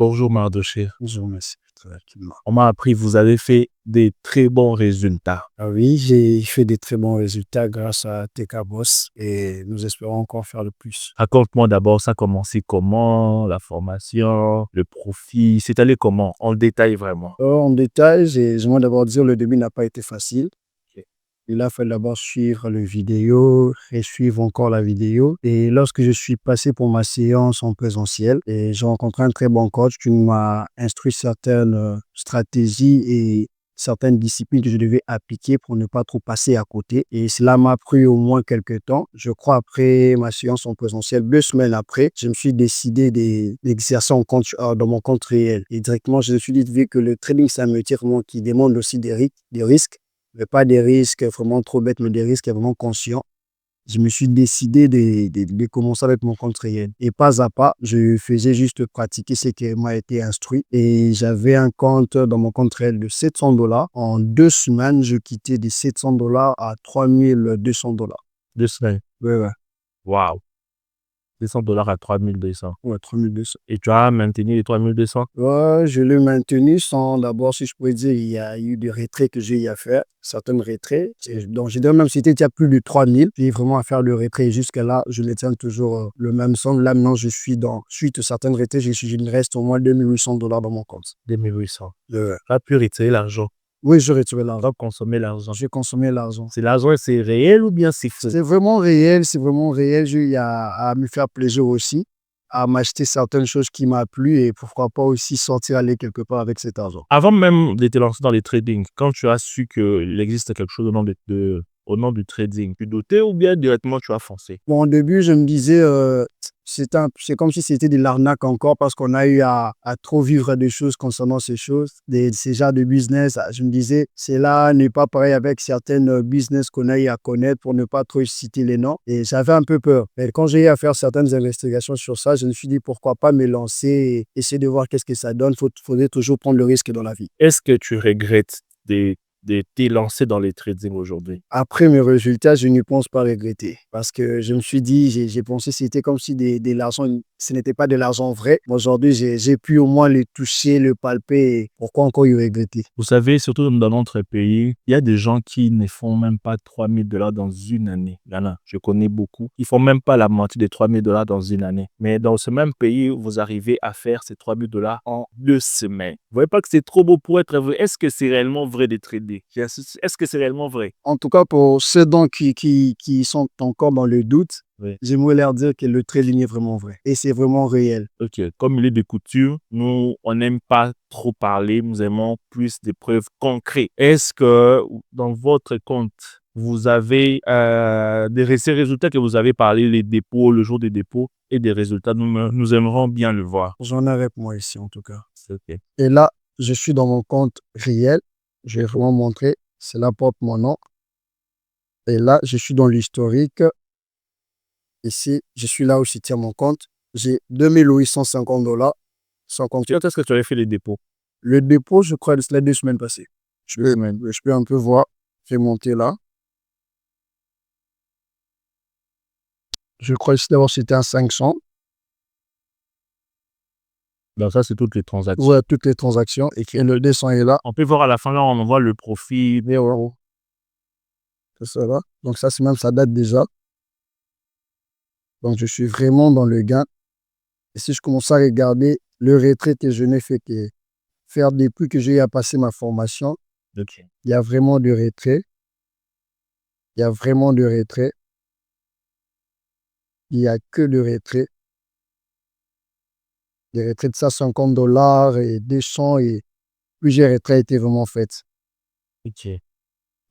Bonjour Mardoché. Bonjour, merci. Tranquillement. On m'a appris que vous avez fait des très bons résultats. Ah oui, j'ai fait des très bons résultats grâce à TK Boss et nous espérons encore faire le plus. Raconte-moi d'abord, ça a commencé comment, la formation, le profit, c'est allé comment, en détail vraiment. En détail, j'aimerais d'abord dire le début n'a pas été facile. Il a fallu d'abord suivre le vidéo et suivre encore la vidéo. Et lorsque je suis passé pour ma séance en présentiel, et j'ai rencontré un très bon coach qui m'a instruit certaines stratégies et certaines disciplines que je devais appliquer pour ne pas trop passer à côté. Et cela m'a pris au moins quelques temps. Je crois après ma séance en présentiel, 2 semaines après, je me suis décidé d'exercer dans mon compte réel. Et directement, je me suis dit, vu que le trading, c'est un métier vraiment qui demande aussi des risques, mais pas des risques vraiment trop bêtes, mais des risques vraiment conscients. Je me suis décidé de commencer avec mon compte réel. Et pas à pas, je faisais juste pratiquer ce qui m'a été instruit. Et j'avais un compte dans mon compte réel de 700 $. En 2 semaines, je quittais des 700 $ à 3200 $. 2 semaines. Ouais. Waouh. 200 $ à 3200. Ouais, 3200. Et tu as maintenu les 3200? Ouais, je l'ai maintenu sans d'abord, si je pourrais dire, il y a eu des retraits que j'ai eu à faire, certains retraits. Donc, je dirais même si c'était il y a plus de 3000, j'ai vraiment à faire le retrait. Jusqu'à là, je les tiens toujours le même somme. Là, maintenant, suite à certains retraits, il me reste au moins 2800 $ dans mon compte. 2800. Ouais. Tu as pu retirer l'argent. Oui, je retire Tu l'argent. as consommé l'argent. J'ai consommé l'argent. C'est l'argent, c'est réel ou bien c'est faux? C'est vraiment réel, c'est vraiment réel. J'ai eu à me faire plaisir aussi, à m'acheter certaines choses qui m'ont plu et pourquoi pas aussi sortir aller quelque part avec cet argent. Avant même de te lancer dans les trading, quand tu as su qu'il existe quelque chose au nom du trading, tu doutais ou bien directement tu as foncé? Bon, au début, je me disais, c'est comme si c'était de l'arnaque encore parce qu'on a eu à trop vivre des choses concernant ces choses, ces genres de business. Je me disais, c'est là n'est pas pareil avec certaines business qu'on a eu à connaître pour ne pas trop citer les noms. Et j'avais un peu peur. Mais quand j'ai eu à faire certaines investigations sur ça, je me suis dit, pourquoi pas me lancer et essayer de voir qu'est-ce que ça donne. Faudrait toujours prendre le risque dans la vie. Est-ce que tu regrettes de t'es lancé dans les trading aujourd'hui? Après mes résultats, je ne pense pas regretter parce que je me suis dit, j'ai pensé que c'était comme si de l'argent, ce n'était pas de l'argent vrai. Mais aujourd'hui, j'ai pu au moins le toucher, le palper. Pourquoi encore y regretter? Vous savez, surtout dans notre pays, il y a des gens qui ne font même pas 3000 $ dans une année. Il y en a, je connais beaucoup. Ils font même pas la moitié des 3000 $ dans une année. Mais dans ce même pays, vous arrivez à faire ces 3000 $ en 2 semaines. Vous voyez pas que c'est trop beau pour être vrai? Est-ce que c'est réellement vrai de trader? Est-ce que c'est réellement vrai? En tout cas, pour ceux qui sont encore dans le doute, Oui. j'aimerais leur dire que le trading est vraiment vrai et c'est vraiment réel. Ok, comme il est de coutume, nous, on n'aime pas trop parler, nous aimons plus des preuves concrètes. Est-ce que dans votre compte, vous avez ces résultats que vous avez parlé, les dépôts, le jour des dépôts et des résultats, nous aimerons bien le voir. J'en ai avec moi ici, en tout cas. C'est ok. Et là, je suis dans mon compte réel. Je vais vraiment montrer. C'est là porte mon nom. Et là, je suis dans l'historique. Ici, je suis là où je tiens mon compte. J'ai 2850 $. Quand est-ce que tu avais fait les dépôts? Le dépôt, je crois, c'est les 2 semaines passées. Je peux un peu voir. Je vais monter là. Je crois que d'abord c'était à 500. Donc ça, c'est toutes les transactions. Ouais, toutes les transactions. Et le 200 est là. On peut voir à la fin, là, on voit le profit. 0 €. C'est ça là. Donc ça, c'est même, ça date déjà. Donc je suis vraiment dans le gain. Et si je commence à regarder le retrait que je n'ai fait que faire depuis que j'ai eu à passer ma formation, Ok. il y a vraiment du retrait. Il y a vraiment du retrait. Il n'y a que du retrait. Des retraits de 150 $ et 200 et plusieurs retraits étaient vraiment faites. Ok.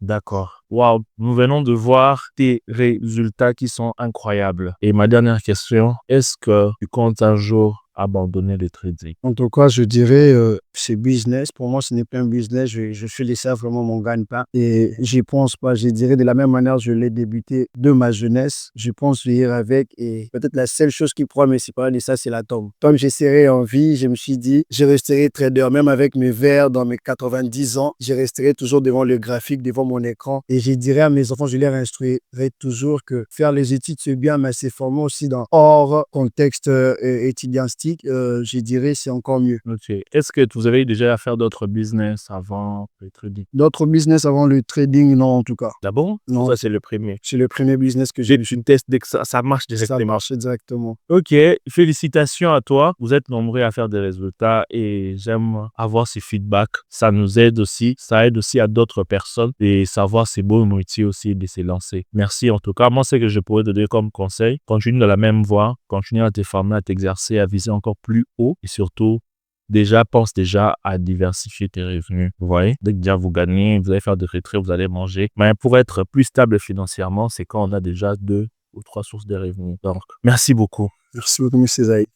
D'accord. Waouh, nous venons de voir tes résultats qui sont incroyables. Et ma dernière question, est-ce que tu comptes un jour abandonner le trading? En tout cas, je dirais, ce business. Pour moi, ce n'est pas un business. Je fais ça vraiment mon gagne-pain. Et j'y pense pas. Je dirais de la même manière, je l'ai débuté de ma jeunesse. Je pense vivre avec. Et peut-être la seule chose qui pourra me séparer de ça, c'est la tombe. Comme j'ai serré en vie, je me suis dit, je resterai trader. Même avec mes verres dans mes 90 ans, je resterai toujours devant le graphique, devant mon écran. Et je dirais à mes enfants, je leur instruirai toujours que faire les études, c'est bien, mais c'est formé aussi dans hors contexte étudiantique. Je dirais c'est encore mieux. Ok. Est-ce que vous avez déjà à faire d'autres business avant le trading? D'autres business avant le trading, non, en tout cas. D'abord, Non. ça c'est le premier. C'est le premier business que j'ai. Dès que tu testes, dès que ça marche Ça directement. marche exactement. Ok, félicitations à toi. Vous êtes nombreux à faire des résultats et j'aime avoir ces feedbacks. Ça nous aide aussi. Ça aide aussi à d'autres personnes et savoir c'est beau métier aussi de se lancer. Merci en tout cas. Moi, ce que je pourrais te donner comme conseil, continue dans la même voie, continue à te former, à t'exercer, à viser encore plus haut et surtout, pense déjà à diversifier tes revenus. Vous voyez, dès que déjà vous gagnez, vous allez faire des retraits, vous allez manger. Mais pour être plus stable financièrement, c'est quand on a déjà 2 ou 3 sources de revenus. Donc, merci beaucoup. Merci beaucoup, M. Zaïd.